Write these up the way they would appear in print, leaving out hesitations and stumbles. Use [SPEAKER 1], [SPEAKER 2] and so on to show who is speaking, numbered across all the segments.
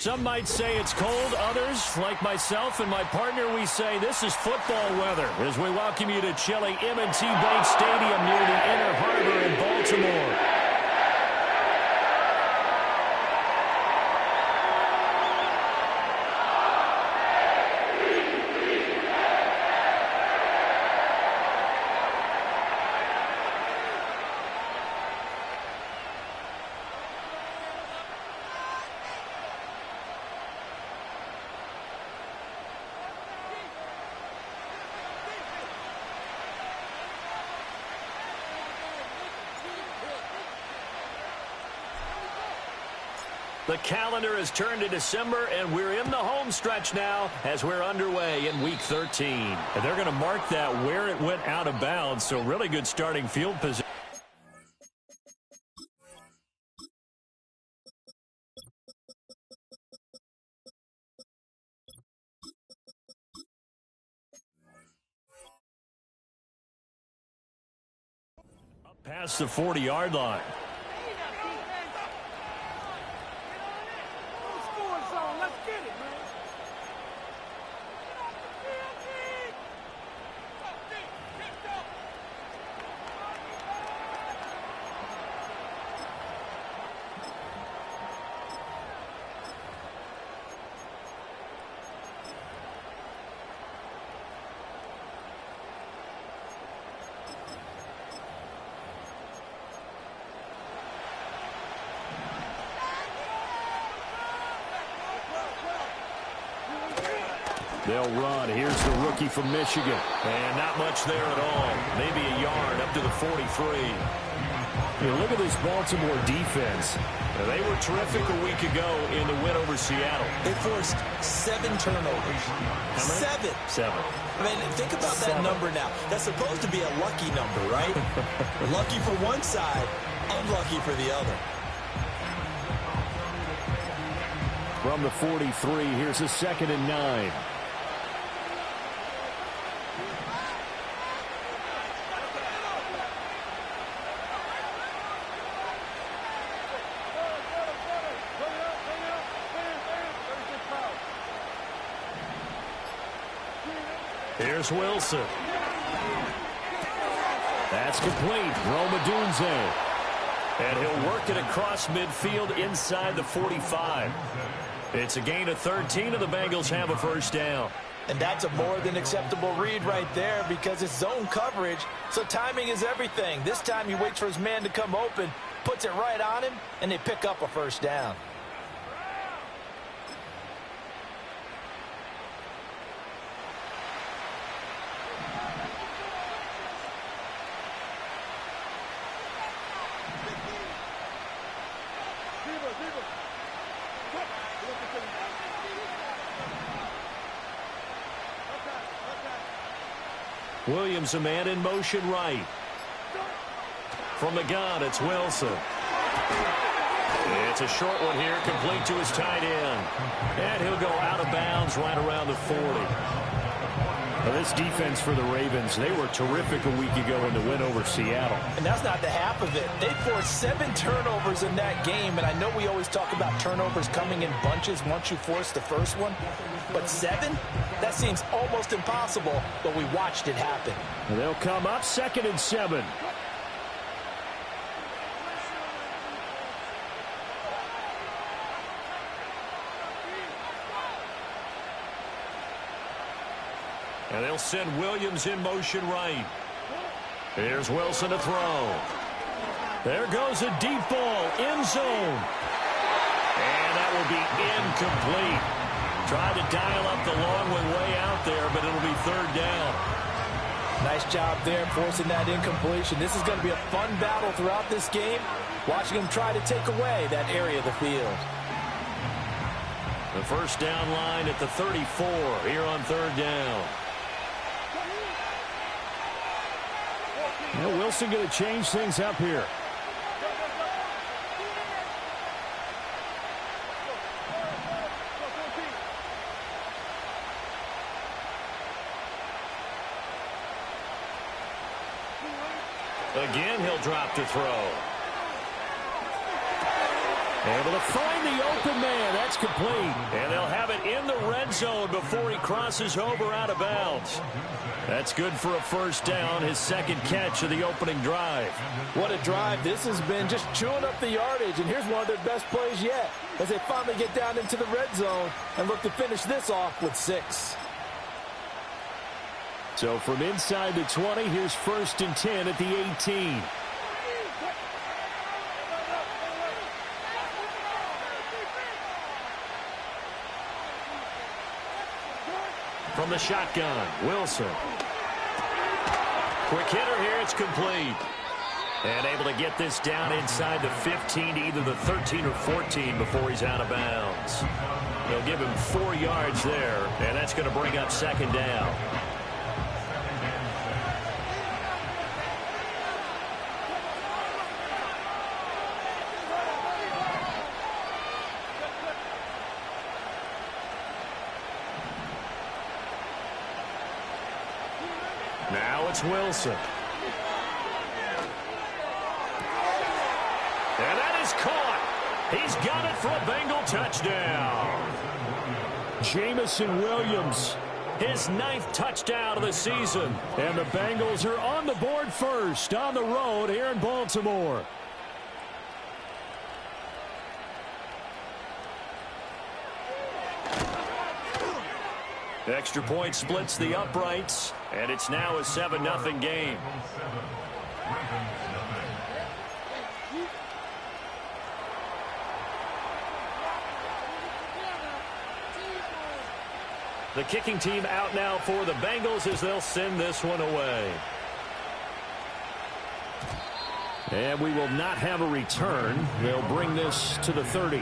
[SPEAKER 1] Some might say it's cold. Others, like myself and my partner, we say this is football weather as we welcome you to chilly M&T Bank Stadium near the Inner Harbor in Baltimore. The calendar has turned to December, and we're in the home stretch now as we're underway in Week 13. And they're going to mark that where it went out of bounds, so really good starting field position. Up past the 40-yard line. They'll run. Here's the rookie from Michigan. And not much there at all. Maybe a yard up to the 43. Look at this Baltimore defense. They were terrific a week ago in the win over Seattle.
[SPEAKER 2] They forced 7 turnovers.
[SPEAKER 1] How many?
[SPEAKER 2] 7. I mean, think about that number now. That's supposed to be a lucky number, right? Lucky for one side, unlucky for the other.
[SPEAKER 1] From the 43, here's a 2nd and 9. Here's Wilson. That's complete. Rome Odunze. And he'll work it across midfield inside the 45. It's a gain of 13, and the Bengals have a first down.
[SPEAKER 2] And that's a more than acceptable read right there because it's zone coverage, so timing is everything. This time he waits for his man to come open, puts it right on him, and they pick up a first down.
[SPEAKER 1] Williams, a man in motion right. From the gun, it's Wilson. It's a short one here, complete to his tight end. And he'll go out of bounds right around the 40. Now, this defense for the Ravens, they were terrific a week ago in the win over Seattle.
[SPEAKER 2] And that's not the half of it. They forced 7 turnovers in that game, and I know we always talk about turnovers coming in bunches once you force the first one. But 7? That seems almost impossible, but we watched it happen.
[SPEAKER 1] And they'll come up 2nd and 7. And they'll send Williams in motion right. Here's Wilson to throw. There goes a deep ball, end zone. And that will be incomplete. Tried to dial up the long one way out there, but it'll be 3rd down.
[SPEAKER 2] Nice job there forcing that incompletion. This is going to be a fun battle throughout this game, watching him try to take away that area of the field.
[SPEAKER 1] The first down line at the 34 here on 3rd down. Now Wilson going to change things up here. Again, he'll drop to throw. Able to find the open man. That's complete. And they'll have it in the red zone before he crosses over out of bounds. That's good for a first down, his second catch of the opening drive.
[SPEAKER 2] What a drive this has been, just chewing up the yardage. And here's one of their best plays yet as they finally get down into the red zone and look to finish this off with 6.
[SPEAKER 1] So from inside the 20, here's 1st and 10 at the 18. From the shotgun, Wilson. Quick hitter here, it's complete. And able to get this down inside the 15, either the 13 or 14 before he's out of bounds. They'll give him 4 yards there, and that's going to bring up second down. Now it's Wilson. And that is caught. He's got it for a Bengal touchdown. Jamison Williams, his 9th touchdown of the season. And the Bengals are on the board first on the road here in Baltimore. Extra point splits the uprights, and it's now a 7-0 game. The kicking team out now for the Bengals as they'll send this one away. And we will not have a return. They'll bring this to the 30.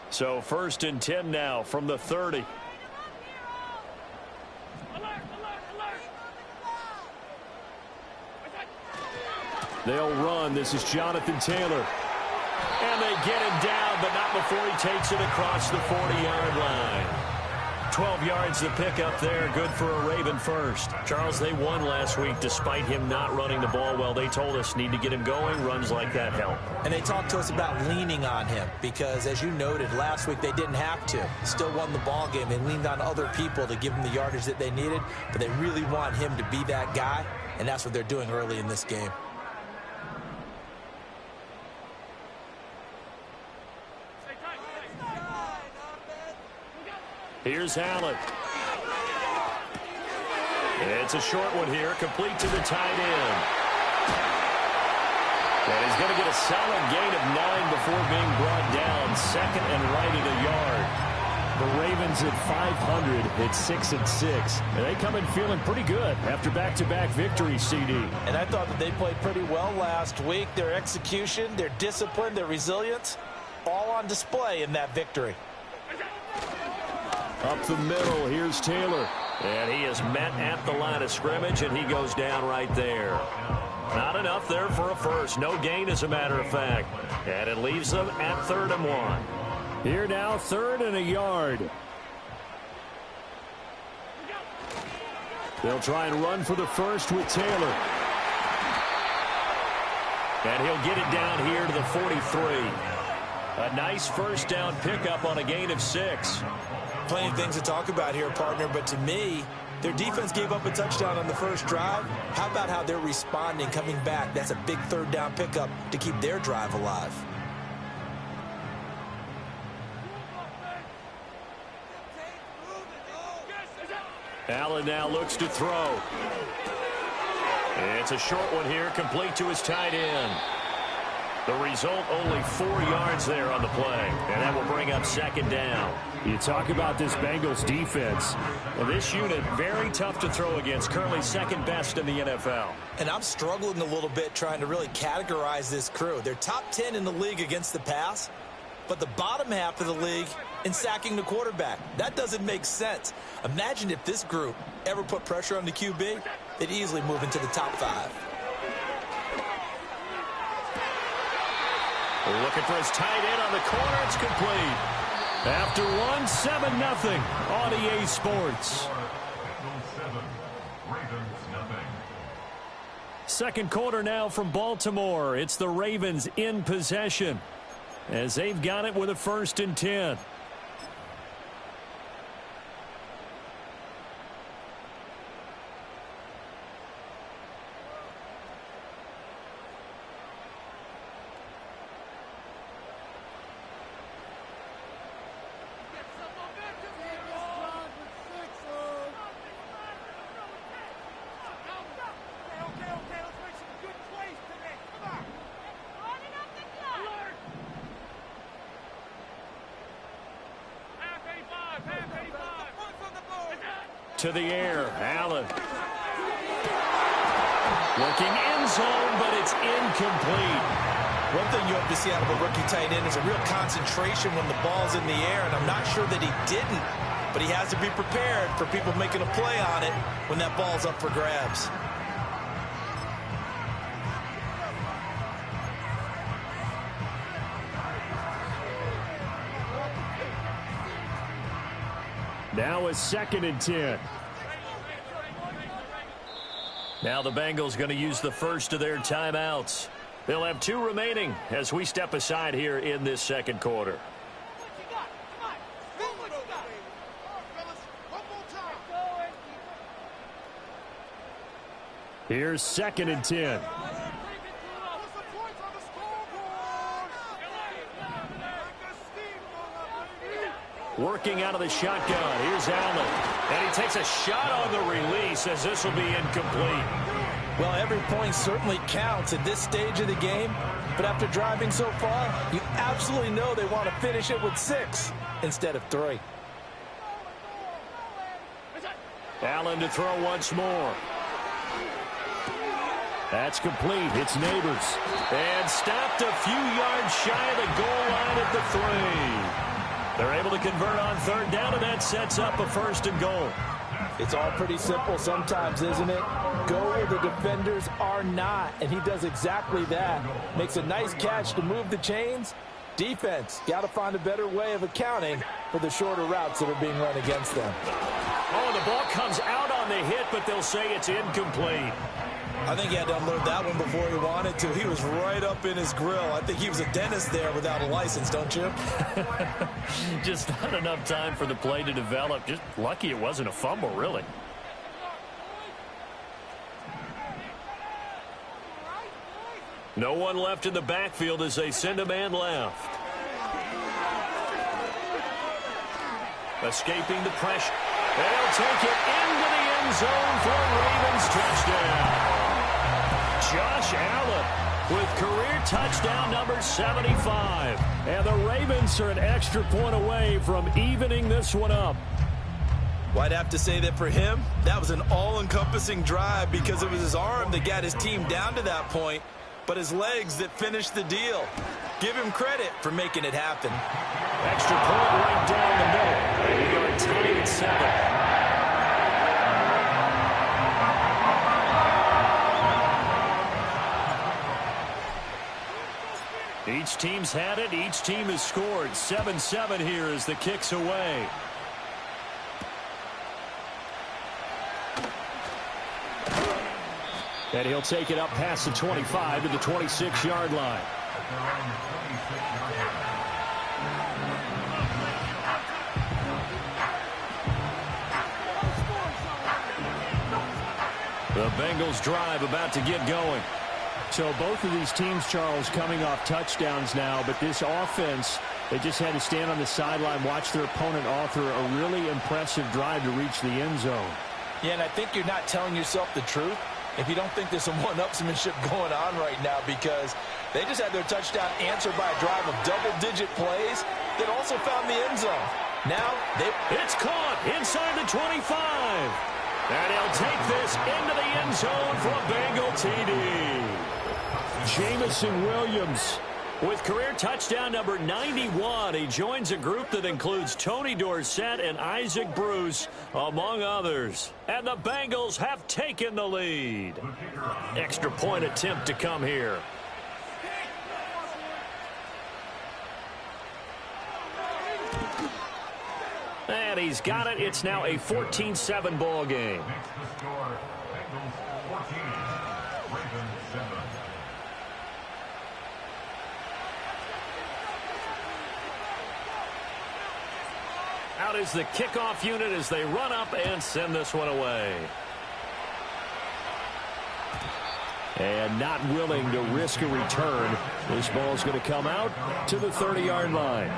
[SPEAKER 1] So 1st and 10 now from the 30. They'll run. This is Jonathan Taylor. And they get him down, but not before he takes it across the 40-yard line. 12 yards to pick up there. Good for a Raven first. Charles, they won last week despite him not running the ball well. They told us need to get him going. Runs like that help.
[SPEAKER 2] And they talked to us about leaning on him because, as you noted, last week they didn't have to. Still won the ball game. They leaned on other people to give them the yardage that they needed, but they really want him to be that guy, and that's what they're doing early in this game.
[SPEAKER 1] Here's Allen. It's a short one here, complete to the tight end. And he's going to get a solid gain of 9 before being brought down. 2nd and right at a yard. The Ravens at 500 at 6-6. And they come in feeling pretty good after back-to-back victories, CD.
[SPEAKER 2] And I thought that they played pretty well last week. Their execution, their discipline, their resilience, all on display in that victory.
[SPEAKER 1] Up the middle, here's Taylor. And he is met at the line of scrimmage, and he goes down right there. Not enough there for a first. No gain, as a matter of fact. And it leaves them at 3rd and 1. Here now, 3rd and a yard. They'll try and run for the first with Taylor. And he'll get it down here to the 43. A nice first down pickup on a gain of 6.
[SPEAKER 2] Plenty of things to talk about here, partner, but to me, their defense gave up a touchdown on the first drive. How about how they're responding, coming back? That's a big 3rd down pickup to keep their drive alive.
[SPEAKER 1] Allen now looks to throw. It's a short one here, complete to his tight end. The result, only 4 yards there on the play, and that will bring up 2nd down. You talk about this Bengals defense. Well, this unit, very tough to throw against, currently 2nd best in the NFL.
[SPEAKER 2] And I'm struggling a little bit trying to really categorize this crew. They're top 10 in the league against the pass, but the bottom half of the league in sacking the quarterback. That doesn't make sense. Imagine if this group ever put pressure on the QB, they'd easily move into the top 5.
[SPEAKER 1] Looking for his tight end on the corner. It's complete. After 7-0 on EA Sports. Second quarter now from Baltimore. It's the Ravens in possession as they've got it with a 1st and 10. To the air, Allen. Looking end zone, but it's incomplete.
[SPEAKER 2] One thing you hope to see out of a rookie tight end is a real concentration when the ball's in the air, and I'm not sure that he didn't, but he has to be prepared for people making a play on it when that ball's up for grabs.
[SPEAKER 1] Now a 2nd and 10. Now the Bengals going to use the first of their timeouts. They'll have 2 remaining as we step aside here in this second quarter. Here's 2nd and 10. Working out of the shotgun. Here's Allen. And he takes a shot on the release as this will be incomplete.
[SPEAKER 2] Well, every point certainly counts at this stage of the game. But after driving so far, you absolutely know they want to finish it with 6 instead of 3.
[SPEAKER 1] Allen to throw once more. That's complete. It's Neighbors. And stopped a few yards shy of the goal line at the 3. They're able to convert on 3rd down, and that sets up a 1st and goal.
[SPEAKER 2] It's all pretty simple sometimes, isn't it? Go where the defenders are not, and he does exactly that. Makes a nice catch to move the chains. Defense, got to find a better way of accounting for the shorter routes that are being run against them.
[SPEAKER 1] Oh, the ball comes out on the hit, but they'll say it's incomplete.
[SPEAKER 2] I think he had to unload that one before he wanted to. He was right up in his grill. I think he was a dentist there without a license, don't you?
[SPEAKER 1] Just not enough time for the play to develop. Just lucky it wasn't a fumble, really. No one left in the backfield as they send a man left. Escaping the pressure. They'll take it into the end zone for a Ravens touchdown. Josh Allen with career touchdown number 75. And the Ravens are an extra point away from evening this one up.
[SPEAKER 2] Well, I'd have to say that for him, that was an all-encompassing drive because it was his arm that got his team down to that point, but his legs that finished the deal. Give him credit for making it happen.
[SPEAKER 1] Extra point right down the middle. And we are tied at 7. Each team's had it. Each team has scored. 7-7 here as the kick's away. And he'll take it up past the 25 to the 26-yard line. The Bengals drive about to get going. So both of these teams, Charles, coming off touchdowns now, but this offense, they just had to stand on the sideline, watch their opponent author a really impressive drive to reach the end zone.
[SPEAKER 2] Yeah, and I think you're not telling yourself the truth if you don't think there's some one-upsmanship going on right now, because they just had their touchdown answered by a drive of double-digit plays that also found the end zone. Now,
[SPEAKER 1] it's caught inside the 25. And he'll take this into the end zone for a Bengal TD. Jamison Williams With career touchdown number 91, he joins a group that includes Tony Dorsett and Isaac Bruce, among others. And the Bengals have taken the lead. Extra point attempt to come here. And he's got it. It's now a 14-7 ball game. Out is the kickoff unit as they run up and send this one away. And not willing to risk a return. This ball's going to come out to the 30-yard line.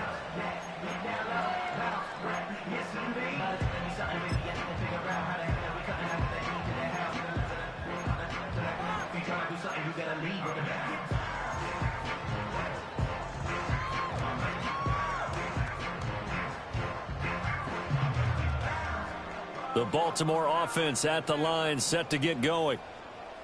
[SPEAKER 1] The Baltimore offense at the line, set to get going.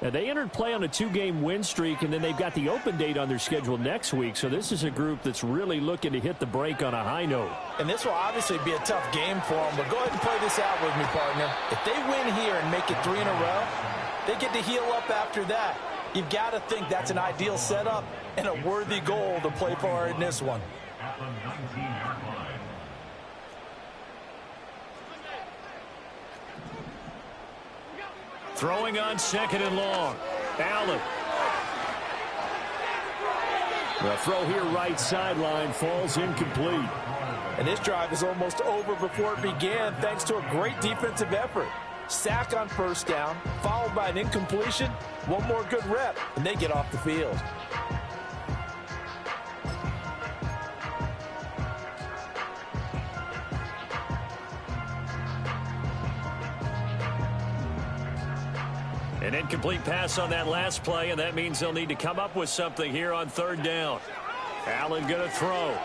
[SPEAKER 1] And they entered play on a 2-game win streak, and then they've got the open date on their schedule next week. So this is a group that's really looking to hit the break on a high note.
[SPEAKER 2] And this will obviously be a tough game for them, but go ahead and play this out with me, partner. If they win here and make it 3 in a row, they get to heal up after that. You've got to think that's an ideal setup and a worthy goal to play for in this one.
[SPEAKER 1] Throwing on 2nd and long. Allen. The throw here right sideline falls incomplete.
[SPEAKER 2] And this drive is almost over before it began thanks to a great defensive effort. Sack on 1st down, followed by an incompletion. One more good rep, and they get off the field.
[SPEAKER 1] An incomplete pass on that last play, and that means they'll need to come up with something here on 3rd down. Allen going to throw.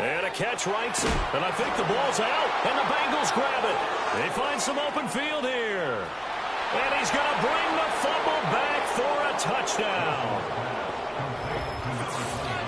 [SPEAKER 1] And a catch right. And I think the ball's out, and the Bengals grab it. They find some open field here. And he's going to bring the fumble back for a touchdown.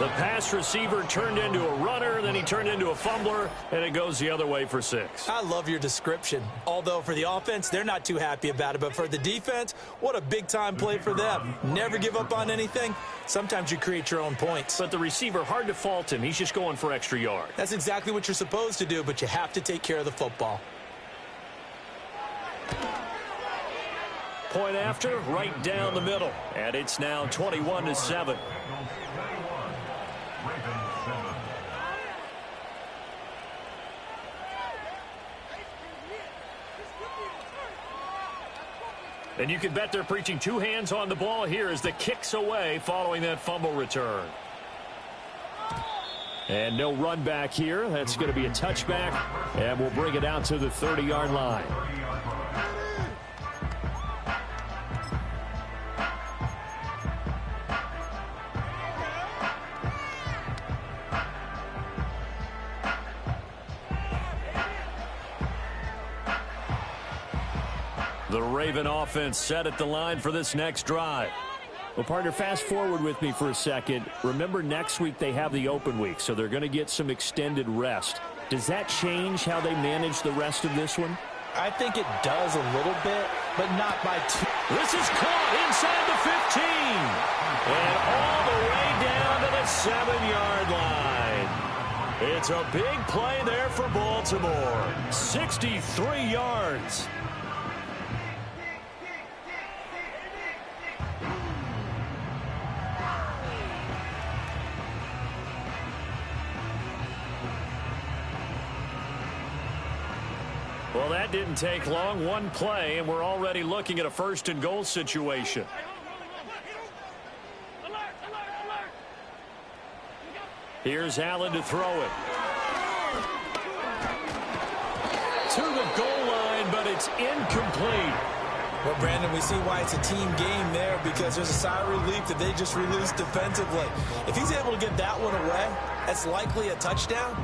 [SPEAKER 1] The pass receiver turned into a runner, then he turned into a fumbler, and it goes the other way for 6.
[SPEAKER 2] I love your description. Although for the offense, they're not too happy about it. But for the defense, what a big-time play for them. Never give up on anything. Sometimes you create your own points.
[SPEAKER 1] But the receiver, hard to fault him. He's just going for extra yards.
[SPEAKER 2] That's exactly what you're supposed to do, but you have to take care of the football.
[SPEAKER 1] Point after, right down the middle. And it's now 21-7. And you can bet they're preaching 2 hands on the ball here as the kick's away following that fumble return. And no run back here. That's going to be a touchback, and we'll bring it out to the 30-yard line. The Raven offense set at the line for this next drive. Well, partner, fast forward with me for a second. Remember, next week they have the open week, so they're going to get some extended rest. Does that change how they manage the rest of this one?
[SPEAKER 2] I think it does a little bit, but not by too.
[SPEAKER 1] This is caught inside the 15. And all the way down to the 7-yard line. It's a big play there for Baltimore. 63 yards. Well, that didn't take long. One play, and we're already looking at a 1st and goal situation. Here's Allen to throw it. To the goal line, but it's incomplete.
[SPEAKER 2] Well, Brandon, we see why it's a team game there, because there's a sigh of relief that they just released defensively. If he's able to get that one away, that's likely a touchdown.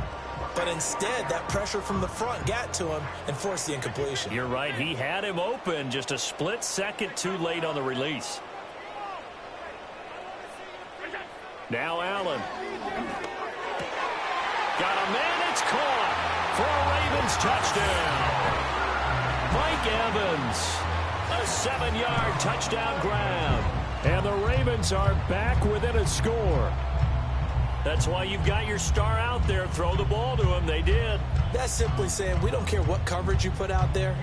[SPEAKER 2] But instead, that pressure from the front got to him and forced the incompletion.
[SPEAKER 1] You're right. He had him open, just a split second too late on the release. Now Allen. Got a man, it's caught for a Ravens touchdown. Mike Evans, a 7-yard touchdown grab. And the Ravens are back within a score. That's why you've got your star out there. Throw the ball to him. They did.
[SPEAKER 2] That's simply saying we don't care what coverage you put out there.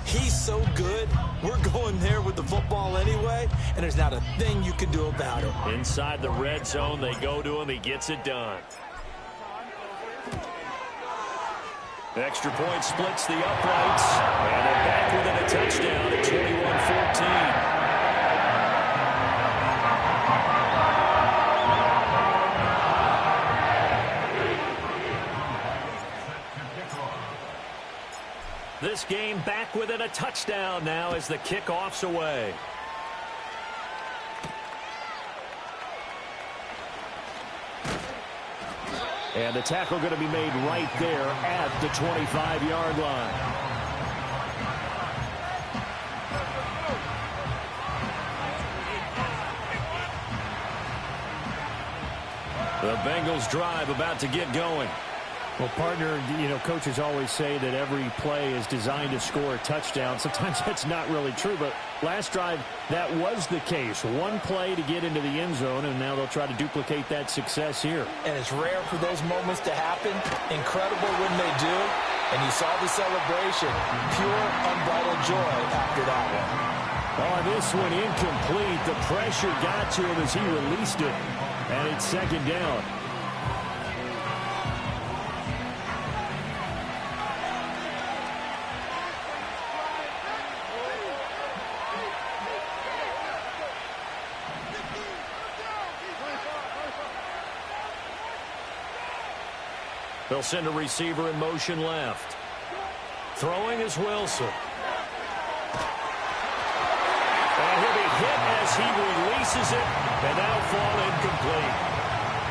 [SPEAKER 2] He's so good, we're going there with the football anyway, and there's not a thing you can do about it.
[SPEAKER 1] Inside the red zone, they go to him. He gets it done. The extra point splits the uprights, and they're back within a touchdown at 21-14. This game back within a touchdown now as the kickoff's away. And the tackle going to be made right there at the 25-yard line. The Bengals drive about to get going.
[SPEAKER 3] Well, partner, you know, coaches always say that every play is designed to score a touchdown. Sometimes that's not really true, but last drive, that was the case. One play to get into the end zone, and now they'll try to duplicate that success here.
[SPEAKER 2] And it's rare for those moments to happen. Incredible when they do. And you saw the celebration. Pure, unbridled joy after that one.
[SPEAKER 1] Oh, this one incomplete. The pressure got to him as he released it. And it's second down. They'll send a receiver in motion left. Throwing is Wilson. And he'll be hit as he releases it, and that'll fall incomplete.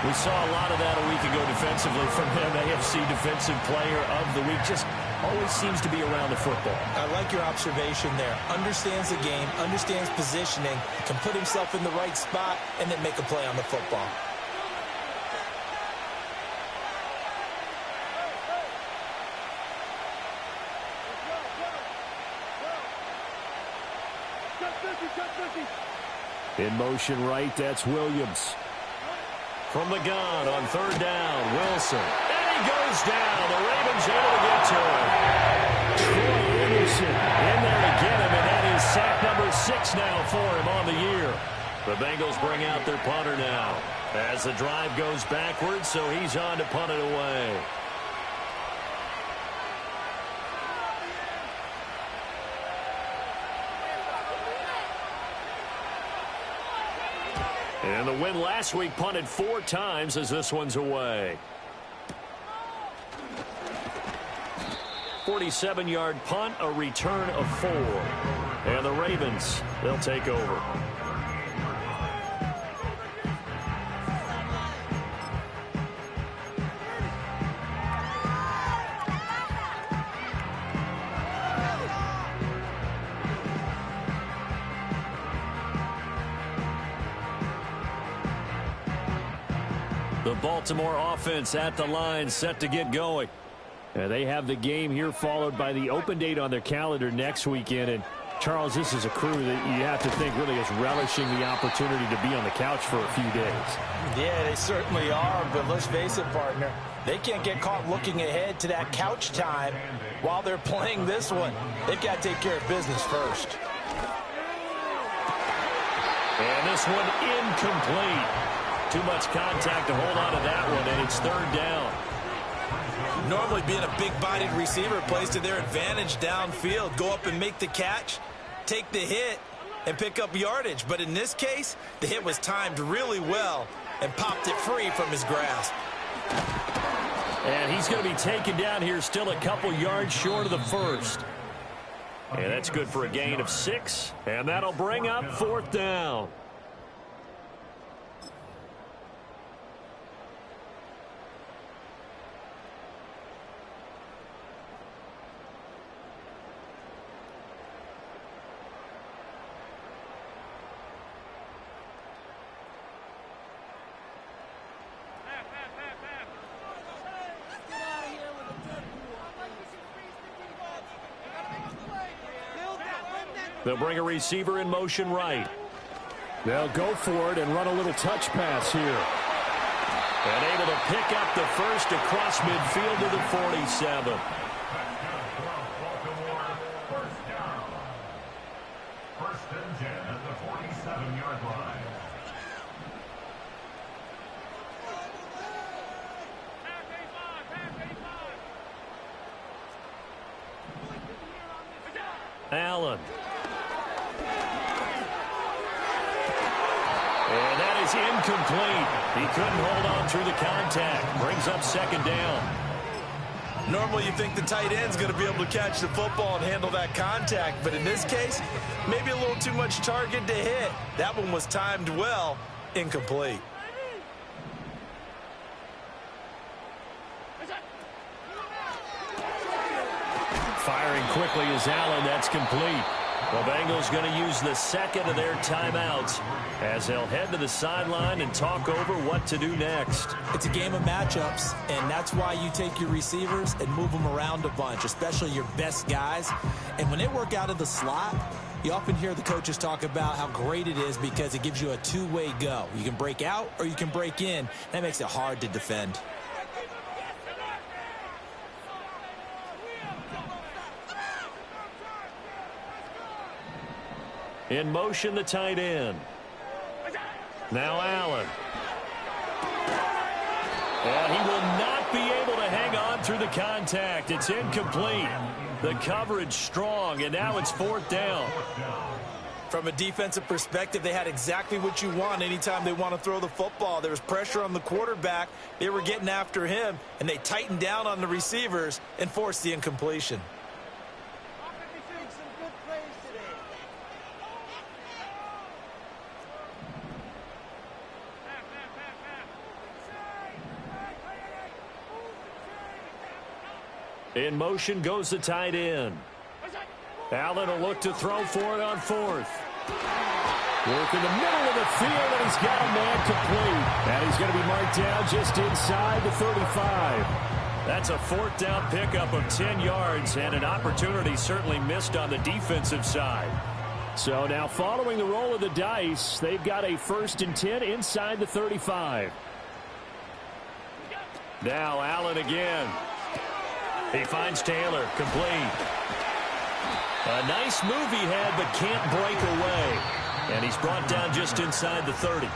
[SPEAKER 1] We saw a lot of that a week ago defensively from him. AFC Defensive Player of the Week. Just always seems to be around the football.
[SPEAKER 2] I like your observation there. Understands the game, understands positioning, can put himself in the right spot, and then make a play on the football.
[SPEAKER 1] In motion right, that's Williams. From the gun on third down, Wilson. And he goes down. The Ravens able to get to him. Troy Anderson in there to get him, and that is sack number 6 now for him on the year. The Bengals bring out their punter now as the drive goes backwards, so he's on to punt it away. And the win last week punted 4 times as this one's away. 47-yard punt, a return of 4. And the Ravens, they'll take over. The Baltimore offense at the line, set to get going. They have the game here followed by the open date on their calendar next weekend. And, Charles, this is a crew that you have to think really is relishing the opportunity to be on the couch for a few days.
[SPEAKER 2] Yeah, they certainly are, but let's face it, partner. They can't get caught looking ahead to that couch time while they're playing this one. They've got to take care of business first.
[SPEAKER 1] And this one incomplete. Too much contact to hold on to that one, and it's third down.
[SPEAKER 2] Normally being a big-bodied receiver plays to their advantage downfield. Go up and make the catch, take the hit, and pick up yardage. But in this case, the hit was timed really well and popped it free from his grasp.
[SPEAKER 1] And he's going to be taken down here still a couple yards short of the first. And that's good for a gain of 6, and that'll bring up fourth down. They'll bring a receiver in motion right.
[SPEAKER 3] They'll go for it and run a little touch pass here.
[SPEAKER 1] And able to pick up the first across midfield to the 47.
[SPEAKER 4] First and 10 at the 47-yard line.
[SPEAKER 1] Allen. And that is incomplete. He couldn't hold on through the contact. Brings up second down.
[SPEAKER 2] Normally you think the tight end's going to be able to catch the football and handle that contact, but in this case, maybe a little too much target to hit. That one was timed well, incomplete.
[SPEAKER 1] Firing quickly is Allen. That's complete. The Bengals going to use the second of their timeouts as they'll head to the sideline and talk over what to do next.
[SPEAKER 2] It's a game of matchups, and that's why you take your receivers and move them around a bunch, especially your best guys. And when they work out of the slot, you often hear the coaches talk about how great it is because it gives you a two-way go. You can break out or you can break in. That makes it hard to defend.
[SPEAKER 1] In motion, the tight end. Now Allen. And he will not be able to hang on through the contact. It's incomplete. The coverage strong, and now it's fourth down.
[SPEAKER 2] From a defensive perspective, they had exactly what you want anytime they want to throw the football. There was pressure on the quarterback. They were getting after him, and they tightened down on the receivers and forced the incompletion.
[SPEAKER 1] In motion goes the tight end. Allen will look to throw for it on fourth. Work in the middle of the field, and he's got a man complete. And he's going to be marked down just inside the 35. That's a fourth down pickup of 10 yards, and an opportunity certainly missed on the defensive side.
[SPEAKER 3] So now following the roll of the dice, they've got a 1st and 10 inside the 35.
[SPEAKER 1] Now Allen again. He finds Taylor, complete. A nice move he had, but can't break away. And he's brought down just inside the 30.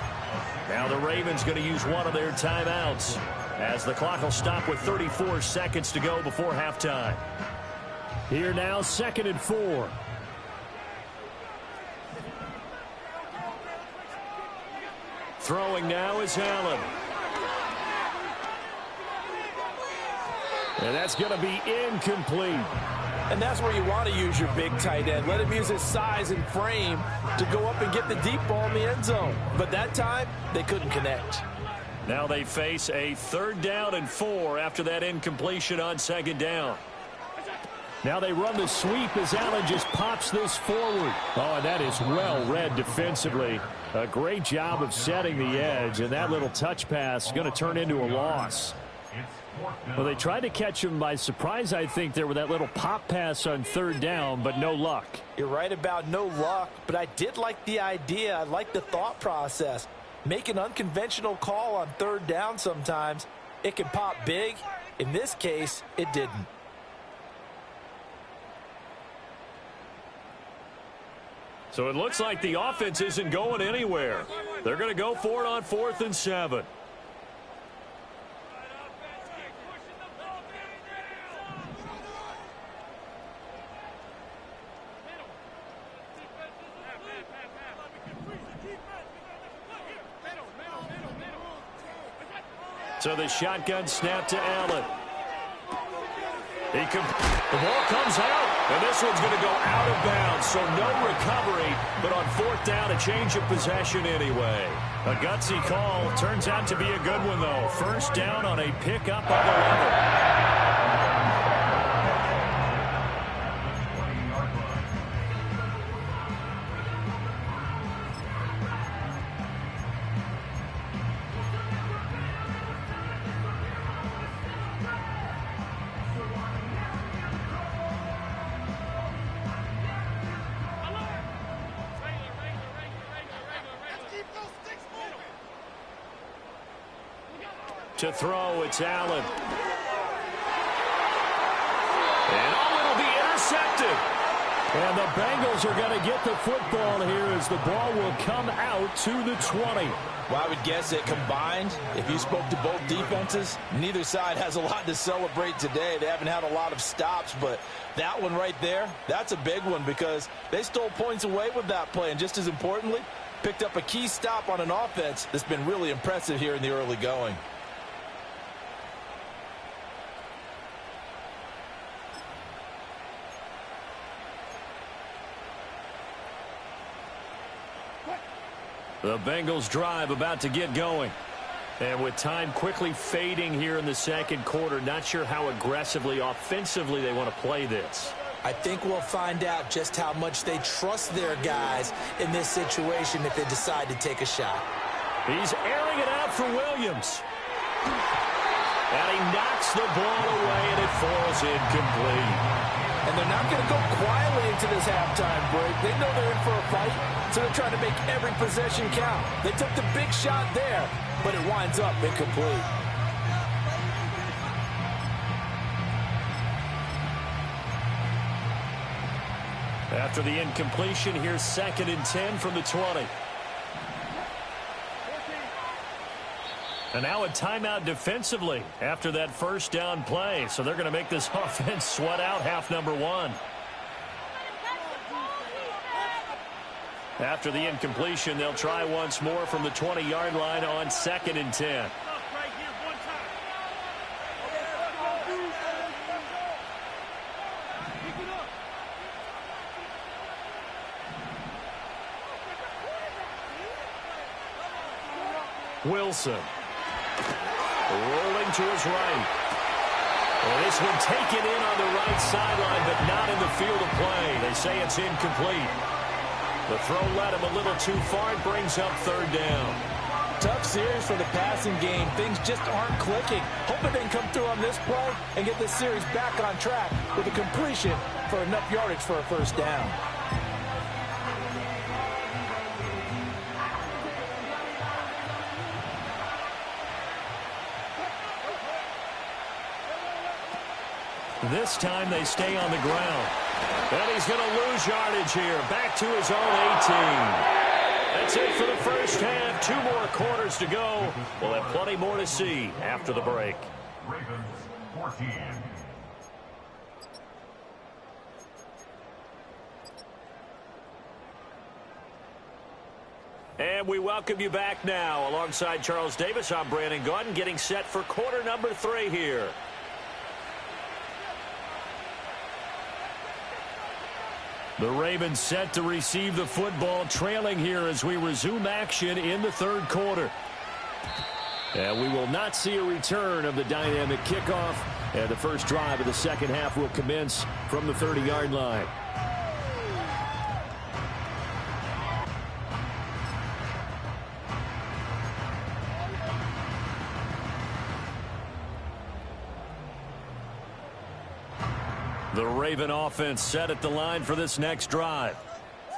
[SPEAKER 1] Now the Ravens going to use one of their timeouts as the clock will stop with 34 seconds to go before halftime.
[SPEAKER 3] Here now, 2nd and 4.
[SPEAKER 1] Throwing now is Allen.
[SPEAKER 3] And that's going to be incomplete.
[SPEAKER 2] And that's where you want to use your big tight end. Let him use his size and frame to go up and get the deep ball in the end zone. But that time, they couldn't connect.
[SPEAKER 1] Now they face a 3rd down and 4 after that incompletion on 2nd down.
[SPEAKER 3] Now they run the sweep as Allen just pops this forward. Oh, and that is well read defensively. A great job of setting the edge, and that little touch pass is going to turn into a loss. Well, they tried to catch him by surprise, I think, there with that little pop pass on 3rd down, but no luck.
[SPEAKER 2] You're right about no luck, but I did like the idea. I like the thought process. Make an unconventional call on 3rd down sometimes. It can pop big. In this case, it didn't.
[SPEAKER 1] So it looks like the offense isn't going anywhere. They're going to go for it on 4th and 7. So the shotgun snap to Allen. The ball comes out, and this one's going to go out of bounds, so no recovery, but on 4th down, a change of possession anyway. A gutsy call. Turns out to be a good one, though. 1st down on a pickup of 11. To throw, it's Allen. And it'll be intercepted.
[SPEAKER 3] And the Bengals are going to get the football here as the ball will come out to the 20.
[SPEAKER 2] Well, I would guess that combined, if you spoke to both defenses, neither side has a lot to celebrate today. They haven't had a lot of stops, but that one right there, that's a big one because they stole points away with that play. And just as importantly, picked up a key stop on an offense that's been really impressive here in the early going.
[SPEAKER 1] The Bengals drive about to get going. And with time quickly fading here in the second quarter, not sure how aggressively, offensively they want to play this.
[SPEAKER 2] I think we'll find out just how much they trust their guys in this situation if they decide to take a shot.
[SPEAKER 1] He's airing it out for Williams. And he knocks the ball away, and it falls incomplete.
[SPEAKER 2] And they're not going to go quietly into this halftime break. They know they're in for a fight, so they're trying to make every possession count. They took the big shot there, but it winds up incomplete.
[SPEAKER 1] After the incompletion, here's 2nd and 10 from the 20. And now a timeout defensively after that first down play. So they're going to make this offense sweat out half number one. After the incompletion, they'll try once more from the 20-yard line on 2nd and 10. Wilson. Rolling to his right. And this one taken in on the right sideline, but not in the field of play. They say it's incomplete. The throw led him a little too far. It brings up 3rd down.
[SPEAKER 2] Tough series for the passing game. Things just aren't clicking. Hoping they can come through on this play and get this series back on track with a completion for enough yardage for a first down.
[SPEAKER 1] This time they stay on the ground. And he's going to lose yardage here. Back to his own 18. That's it for the first half. 2 more quarters to go. We'll have plenty more to see after the break.
[SPEAKER 4] Ravens 14.
[SPEAKER 1] And we welcome you back now. Alongside Charles Davis, I'm Brandon Gaudin, getting set for quarter number 3 here. The Ravens set to receive the football, trailing here as we resume action in the 3rd quarter. And we will not see a return of the dynamic kickoff. And the first drive of the second half will commence from the 30-yard line. The Raven offense set at the line for this next drive.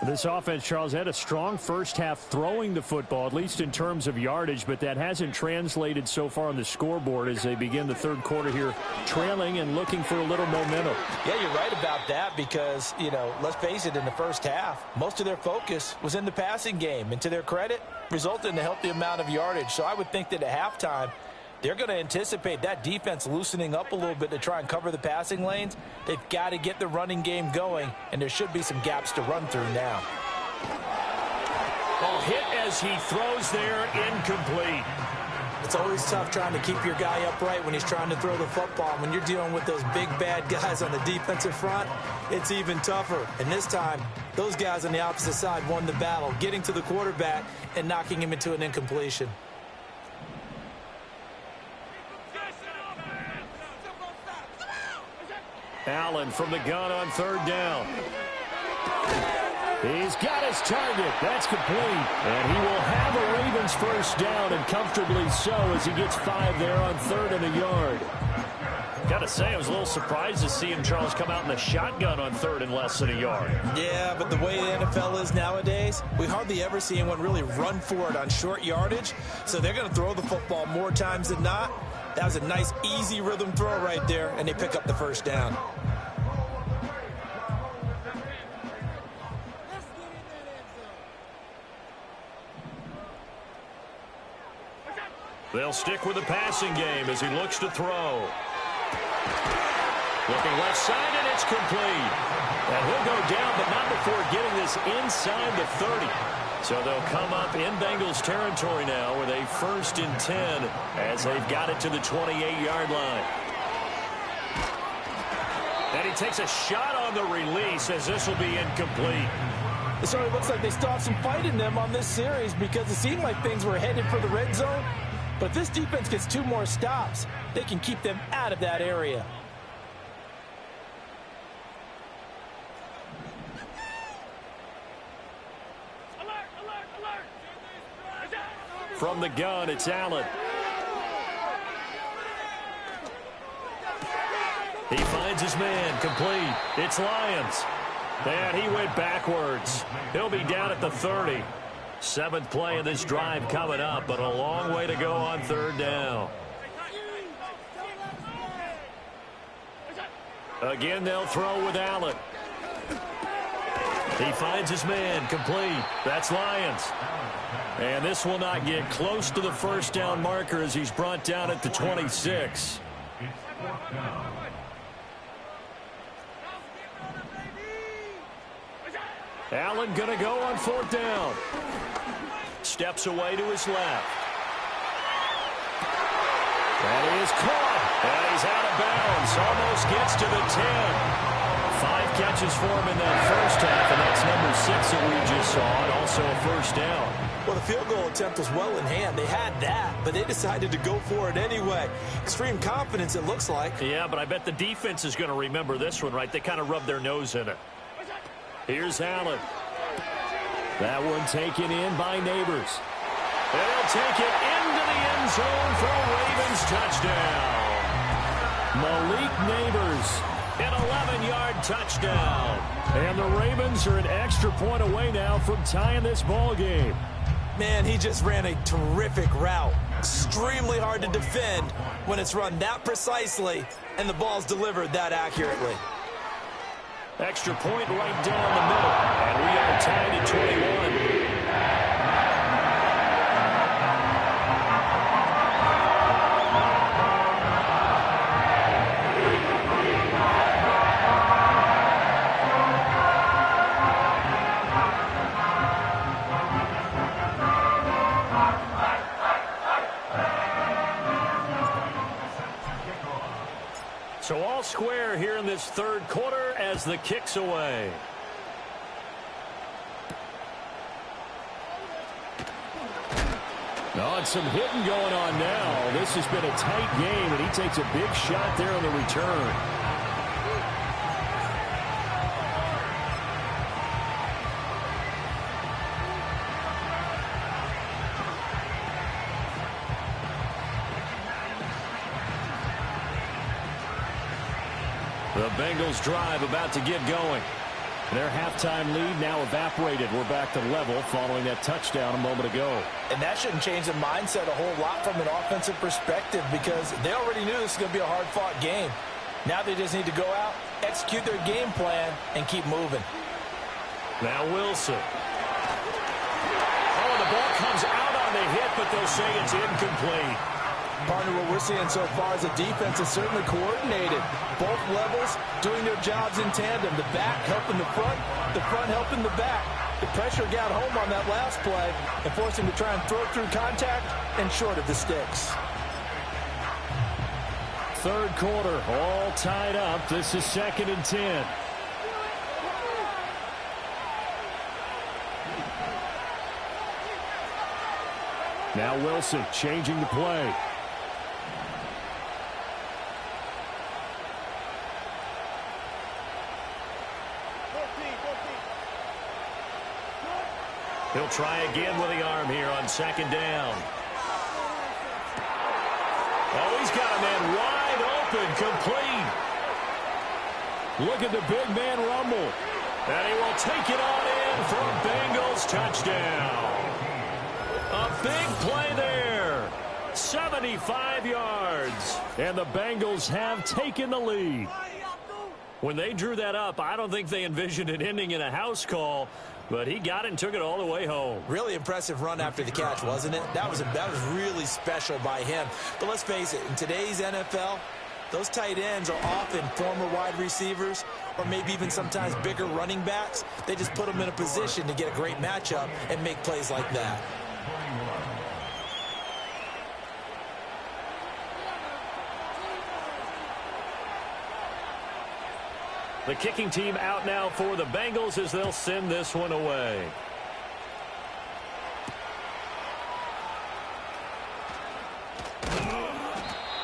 [SPEAKER 3] This offense, Charles, had a strong first half throwing the football, at least in terms of yardage, but that hasn't translated so far on the scoreboard as they begin the 3rd quarter here, trailing and looking for a little momentum.
[SPEAKER 2] Yeah, you're right about that because, let's face it, in the first half, most of their focus was in the passing game. And to their credit, resulted in a healthy amount of yardage. So I would think that at halftime, they're going to anticipate that defense loosening up a little bit to try and cover the passing lanes. They've got to get the running game going, and there should be some gaps to run through now.
[SPEAKER 1] Oh, hit as he throws there, incomplete.
[SPEAKER 2] It's always tough trying to keep your guy upright when he's trying to throw the football. When you're dealing with those big, bad guys on the defensive front, it's even tougher. And this time, those guys on the opposite side won the battle, getting to the quarterback and knocking him into an incompletion.
[SPEAKER 1] Allen from the gun on 3rd down.
[SPEAKER 3] He's got his target. That's complete. And he will have a Ravens first down, and comfortably so as he gets 5 there on 3rd and a yard.
[SPEAKER 1] Got to say, I was a little surprised to see him, Charles, come out in the shotgun on 3rd and less than a yard.
[SPEAKER 2] Yeah, but the way the NFL is nowadays, we hardly ever see anyone really run for it on short yardage. So they're going to throw the football more times than not. That was a nice, easy rhythm throw right there, and they pick up the first down.
[SPEAKER 1] They'll stick with the passing game as he looks to throw. Looking left side, and it's complete. And he'll go down, but not before getting this inside the 30. So they'll come up in Bengals territory now with a 1st and 10 as they've got it to the 28-yard line. And he takes a shot on the release as this will be incomplete.
[SPEAKER 2] It certainly looks like they still have some fight in them on this series because it seemed like things were headed for the red zone. But if this defense gets 2 more stops, they can keep them out of that area.
[SPEAKER 1] From the gun, it's Allen. He finds his man, complete. It's Lyons. And he went backwards. He'll be down at the 30. 7th play of this drive coming up, but a long way to go on 3rd down. Again, they'll throw with Allen. He finds his man, complete. That's Lyons. And this will not get close to the 1st down marker as he's brought down at the 26. Allen going to go on 4th down. Steps away to his left. And he is caught. And he's out of bounds. Almost gets to the 10. 5 catches for him in that first half, and that's number 6 that we just saw, and also a 1st down.
[SPEAKER 2] Well, the field goal attempt was well in hand. They had that, but they decided to go for it anyway. Extreme confidence, it looks like.
[SPEAKER 1] Yeah, but I bet the defense is going to remember this one, right? They kind of rubbed their nose in it. Here's Allen. That one taken in by Neighbors. And he'll take it into the end zone for a Ravens touchdown. Malik Neighbors, an 11-yard touchdown. And the Ravens are an extra point away now from tying this ball game.
[SPEAKER 2] Man, he just ran a terrific route. Extremely hard to defend when it's run that precisely and the ball's delivered that accurately.
[SPEAKER 1] Extra point right down the middle. And we are tied at 21. So all square here in this 3rd quarter as the kick's away.
[SPEAKER 3] Oh, and some hitting going on now. This has been a tight game, and he takes a big shot there on the return.
[SPEAKER 1] The Bengals drive about to get going.
[SPEAKER 3] Their halftime lead now evaporated. We're back to level following that touchdown a moment ago.
[SPEAKER 2] And that shouldn't change the mindset a whole lot from an offensive perspective because they already knew this was going to be a hard-fought game. Now they just need to go out, execute their game plan, and keep moving.
[SPEAKER 1] Now Wilson. Oh, the ball comes out on the hit, but they'll say it's incomplete.
[SPEAKER 2] Partner, what we're seeing so far is the defense is certainly coordinated. Both levels doing their jobs in tandem. The back helping the front helping the back. The pressure got home on that last play and forced him to try and throw through contact and short of the sticks.
[SPEAKER 3] 3rd quarter, all tied up. This is 2nd and 10. Now Wilson changing the play.
[SPEAKER 1] He'll try again with the arm here on 2nd down. Oh, he's got a man wide open, complete.
[SPEAKER 3] Look at the big man rumble.
[SPEAKER 1] And he will take it on in for a Bengals touchdown. A big play there. 75 yards. And the Bengals have taken the lead. When they drew that up, I don't think they envisioned it ending in a house call, but he got it and took it all the way home.
[SPEAKER 2] Really impressive run after the catch, wasn't it? That was really special by him. But let's face it, in today's NFL, those tight ends are often former wide receivers or maybe even sometimes bigger running backs. They just put them in a position to get a great matchup and make plays like that.
[SPEAKER 1] The kicking team out now for the Bengals as they'll send this one away.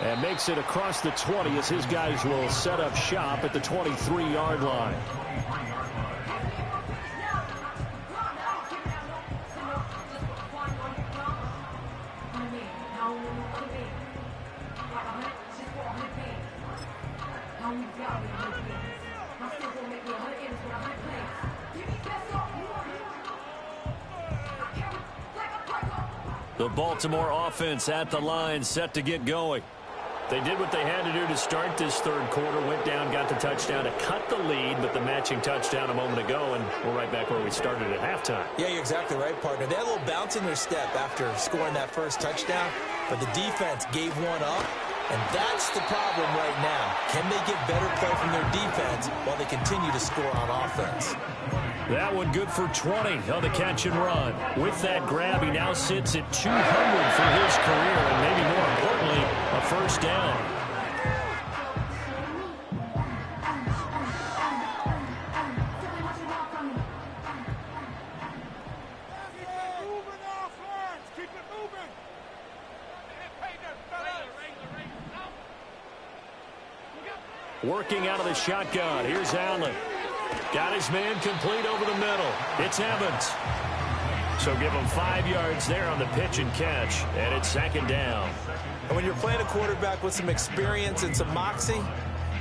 [SPEAKER 1] And makes it across the 20 as his guys will set up shop at the 23-yard line. The Baltimore offense at the line, set to get going. They did what they had to do to start this third quarter, went down, got the touchdown to cut the lead, but the matching touchdown a moment ago, and we're right back where we started at halftime.
[SPEAKER 2] Yeah, you're exactly right, partner. They had a little bounce in their step after scoring that first touchdown, but the defense gave one up, and that's the problem right now. Can they get better play from their defense while they continue to score on offense?
[SPEAKER 1] That one good for 20 on the catch and run. With that grab, he now sits at 200 for his career, and maybe more importantly, a first down. Working out of the shotgun. Here's Allen. Got his man complete over the middle. It's Evans. So give him 5 yards there on the pitch and catch, and it's second down.
[SPEAKER 2] And when you're playing a quarterback with some experience and some moxie,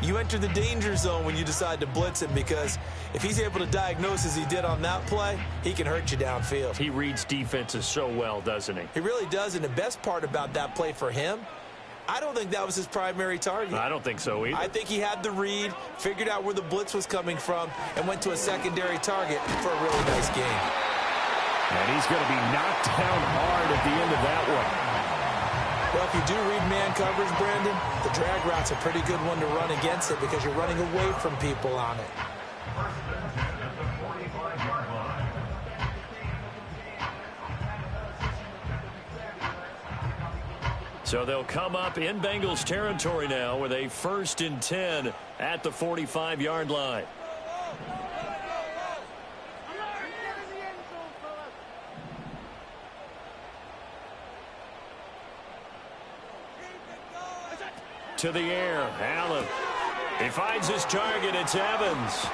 [SPEAKER 2] you enter the danger zone when you decide to blitz him, because if he's able to diagnose as he did on that play, he can hurt you downfield.
[SPEAKER 1] He reads defenses so well, doesn't he?
[SPEAKER 2] He really does, and the best part about that play for him, I don't think that was his primary target.
[SPEAKER 1] I don't think so either.
[SPEAKER 2] I think he had the read, figured out where the blitz was coming from, and went to a secondary target for a really nice game.
[SPEAKER 1] And he's going to be knocked down hard at the end of that one.
[SPEAKER 2] Well, if you do read man coverage, Brandon, the drag route's a pretty good one to run against it because you're running away from people on it.
[SPEAKER 1] So they'll come up in Bengals territory now with a 1st and 10 at the 45-yard line. To the air, Allen. He finds his target. It's Evans.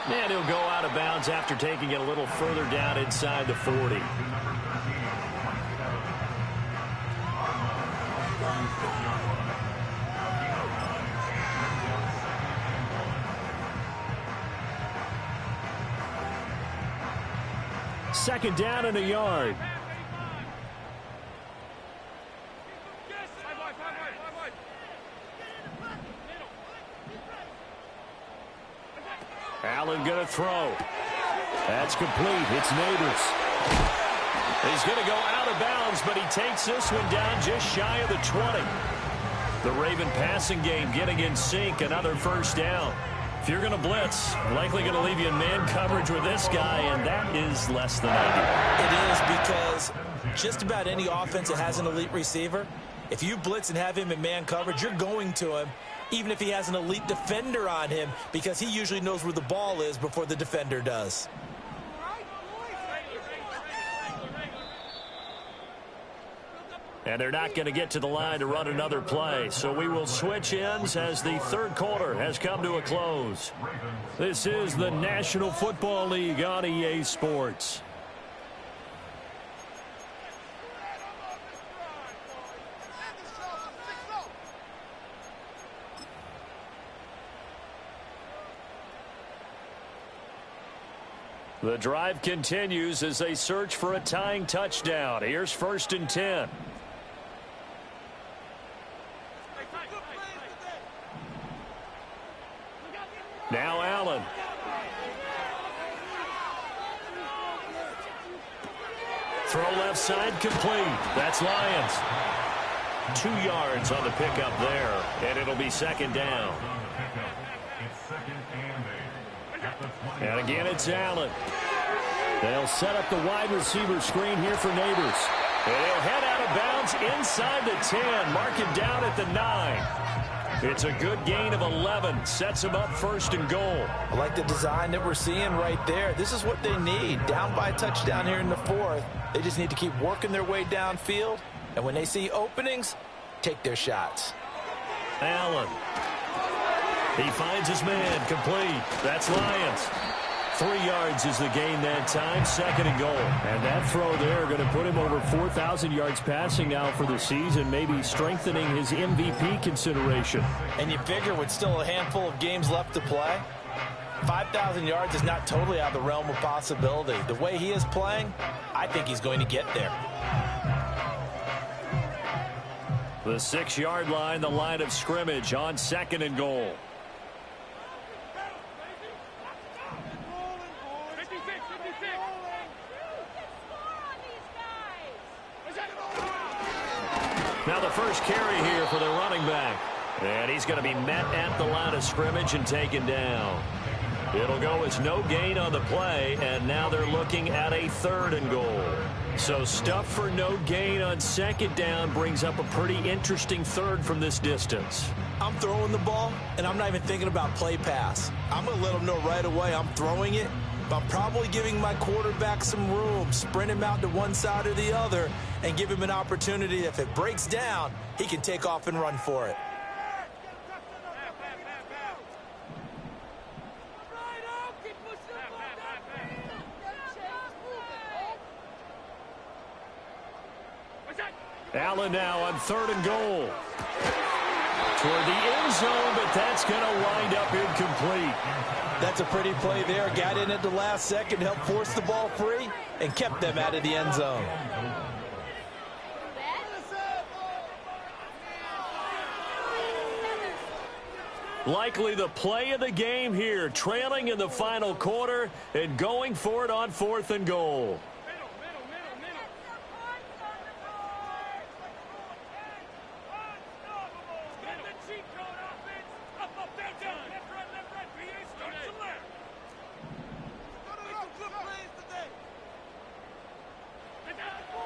[SPEAKER 1] And he'll go out of bounds after taking it a little further down inside the 40. Second down and a yard. Allen going to throw. That's complete. It's Nobs. He's going to go out of bounds, but he takes this one down just shy of the 20. The Raven passing game getting in sync. Another first down. If you're going to blitz, likely going to leave you in man coverage with this guy, and that is less than ideal.
[SPEAKER 2] It is, because just about any offense that has an elite receiver, if you blitz and have him in man coverage, you're going to him, even if he has an elite defender on him, because he usually knows where the ball is before the defender does.
[SPEAKER 1] And they're not going to get to the line to run another play. So we will switch ends as the third quarter has come to a close. This is the National Football League on EA Sports. The drive continues as they search for a tying touchdown. Here's 1st and 10. Now Allen. Throw left side complete. That's Lions. 2 yards on the pickup there, and it'll be second down. And again, it's Allen. They'll set up the wide receiver screen here for Neighbors. And he'll head out of bounds inside the 10, mark it down at the 9. It's a good gain of 11, sets him up first and goal.
[SPEAKER 2] I like the design that we're seeing right there. This is what they need. Down by a touchdown here in the 4th. They just need to keep working their way downfield. And when they see openings, take their shots.
[SPEAKER 1] Allen. He finds his man complete. That's Lions. 3 yards is the gain that time, second and goal.
[SPEAKER 3] And that throw there going to put him over 4,000 yards passing now for the season, maybe strengthening his MVP consideration.
[SPEAKER 2] And you figure with still a handful of games left to play, 5,000 yards is not totally out of the realm of possibility. The way he is playing, I think he's going to get there.
[SPEAKER 1] The 6-yard line, the line of scrimmage on second and goal. Now the first carry here for the running back. And he's going to be met at the line of scrimmage and taken down. It'll go as no gain on the play, and now they're looking at a third and goal. So stuff for no gain on second down brings up a pretty interesting third from this distance.
[SPEAKER 2] I'm throwing the ball, and I'm not even thinking about play pass. I'm going to let them know right away I'm throwing it, but I'm probably giving my quarterback some room, sprint him out to one side or the other, and give him an opportunity. If it breaks down, he can take off and run for it.
[SPEAKER 1] Allen now on third and goal. Toward the end zone, but that's going to wind up incomplete.
[SPEAKER 2] That's a pretty play there. Got in at the last second, helped force the ball free, and kept them out of the end zone.
[SPEAKER 1] Likely the play of the game here, trailing in the final quarter and going for it on fourth and goal.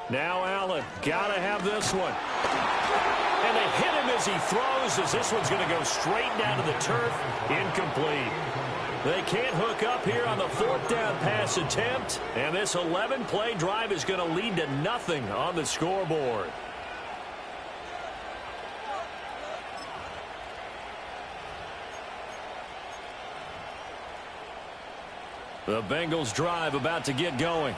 [SPEAKER 1] Now Allen, gotta have this one. And they hit him as he throws, as this one's going to go straight down to the turf. Incomplete. They can't hook up here on the fourth down pass attempt. And this 11-play drive is going to lead to nothing on the scoreboard. The Bengals drive about to get going.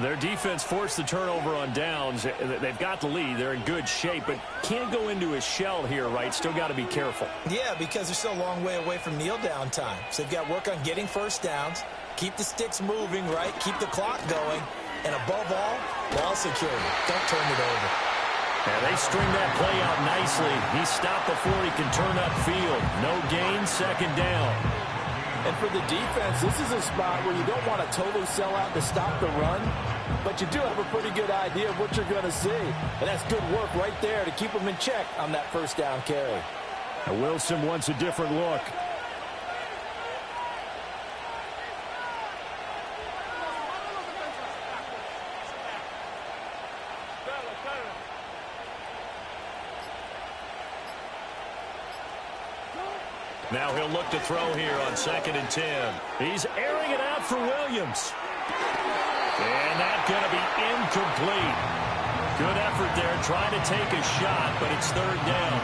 [SPEAKER 1] Their defense forced the turnover on downs. They've got the lead. They're in good shape, but can't go into a shell here, right? Still got to be careful.
[SPEAKER 2] Yeah, because they're still a long way away from kneel down time. So they've got to work on getting first downs, keep the sticks moving, right? Keep the clock going, and above all, ball security. Don't turn it over.
[SPEAKER 1] And they string that play out nicely. He stopped before he can turn upfield. No gain, second down.
[SPEAKER 2] And for the defense, this is a spot where you don't want to totally sell out to stop the run, but you do have a pretty good idea of what you're going to see. And that's good work right there to keep them in check on that first down carry.
[SPEAKER 3] And Wilson wants a different look.
[SPEAKER 1] Now he'll look to throw here on 2nd and 10. He's airing it out for Williams. And that's going to be incomplete. Good effort there trying to take a shot, but it's third down.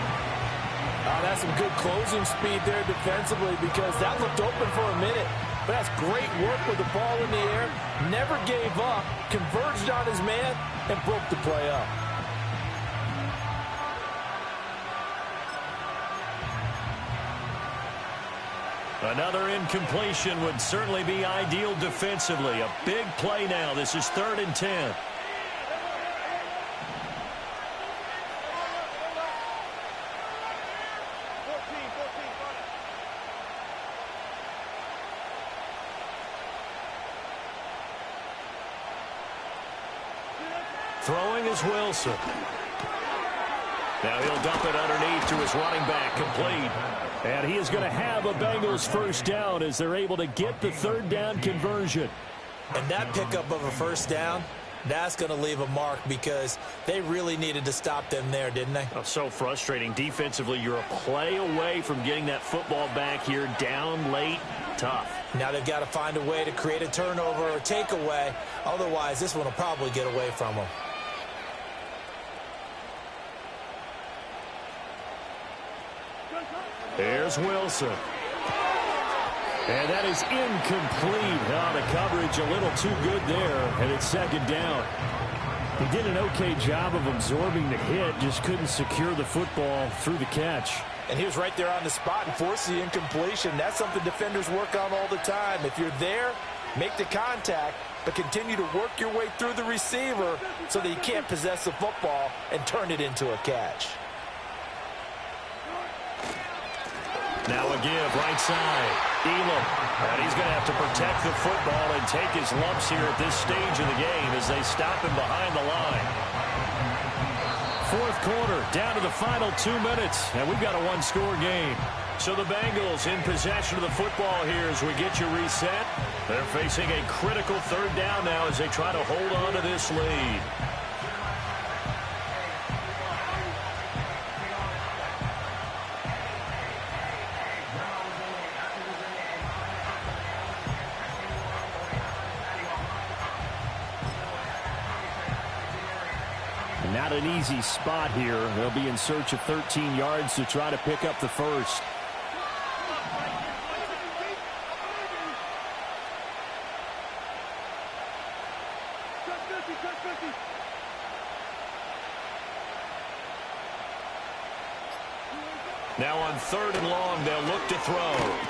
[SPEAKER 2] Oh, that's some good closing speed there defensively because that looked open for a minute. But that's great work with the ball in the air. Never gave up, converged on his man, and broke the play up.
[SPEAKER 1] Another incompletion would certainly be ideal defensively. A big play now. This is 3rd and 10. Throwing is Wilson. Now he'll dump it underneath to his running back, complete.
[SPEAKER 3] And he is going to have a Bengals first down as they're able to get the third down conversion.
[SPEAKER 2] And that pickup of a first down, that's going to leave a mark because they really needed to stop them there, didn't they?
[SPEAKER 3] Oh, so frustrating. Defensively, you're a play away from getting that football back here down late. Tough.
[SPEAKER 2] Now they've got to find a way to create a turnover or takeaway. Otherwise, this one will probably get away from them.
[SPEAKER 1] Here's Wilson.
[SPEAKER 3] And that is incomplete. The coverage a little too good there, and it's second down. He did an okay job of absorbing the hit, just couldn't secure the football through the catch.
[SPEAKER 2] And he was right there on the spot and forced the incompletion. That's something defenders work on all the time. If you're there, make the contact, but continue to work your way through the receiver so that you can't possess the football and turn it into a catch.
[SPEAKER 1] Now a give, right side. Elam. And he's going to have to protect the football and take his lumps here at this stage of the game as they stop him behind the line. Fourth quarter, down to the final 2 minutes, and we've got a one-score game. So the Bengals in possession of the football here as we get you reset. They're facing a critical third down now as they try to hold on to this lead.
[SPEAKER 3] Not an easy spot here. They'll be in search of 13 yards to try to pick up the first.
[SPEAKER 1] Now on third and long, they'll look to throw.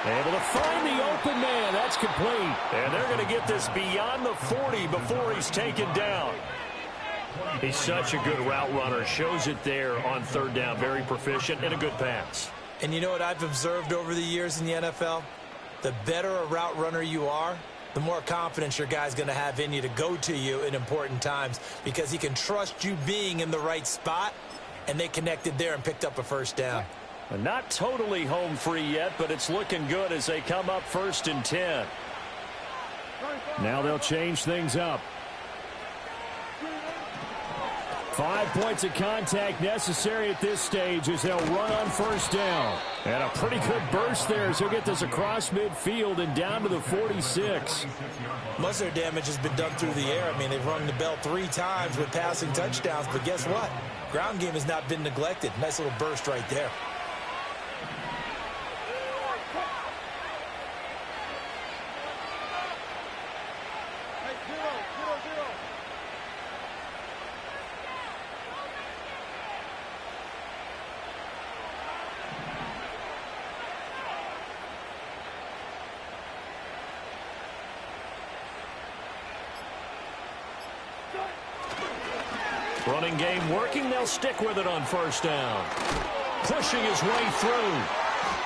[SPEAKER 3] Able to find the open man. That's complete.
[SPEAKER 1] And they're going to get this beyond the 40 before he's taken down. He's such a good route runner. Shows it there on third down. Very proficient and a good pass.
[SPEAKER 2] And you know what I've observed over the years in the NFL? The better a route runner you are, the more confidence your guy's going to have in you to go to you in important times because he can trust you being in the right spot, and they connected there and picked up a first down.
[SPEAKER 1] Not totally home free yet, but it's looking good as they come up 1st and 10.
[SPEAKER 3] Now they'll change things up. 5 points of contact necessary at this stage as they'll run on first down. And a pretty good burst there as he'll get this across midfield and down to the 46.
[SPEAKER 2] Most of their damage has been done through the air. I mean, they've rung the bell 3 times with passing touchdowns, but guess what? Ground game has not been neglected. Nice little burst right there.
[SPEAKER 1] Running game working. They'll stick with it on first down. Pushing his way through.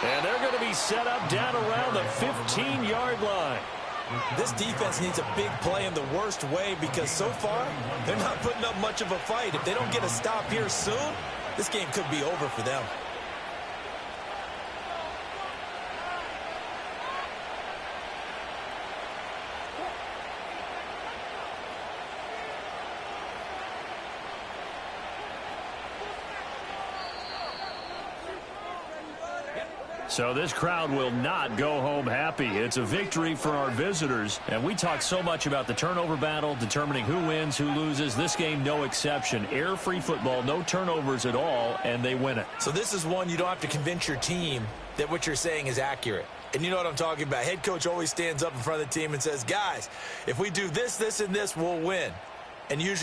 [SPEAKER 1] And they're going to be set up down around the 15-yard line.
[SPEAKER 2] This defense needs a big play in the worst way because so far they're not putting up much of a fight. If they don't get a stop here soon, this game could be over for them.
[SPEAKER 1] So this crowd will not go home happy. It's a victory for our visitors. And we talk so much about the turnover battle, determining who wins, who loses. This game, no exception. Air-free football, no turnovers at all, and they win it.
[SPEAKER 2] So this is one you don't have to convince your team that what you're saying is accurate. And you know what I'm talking about. Head coach always stands up in front of the team and says, guys, if we do this, this, and this, we'll win. And usually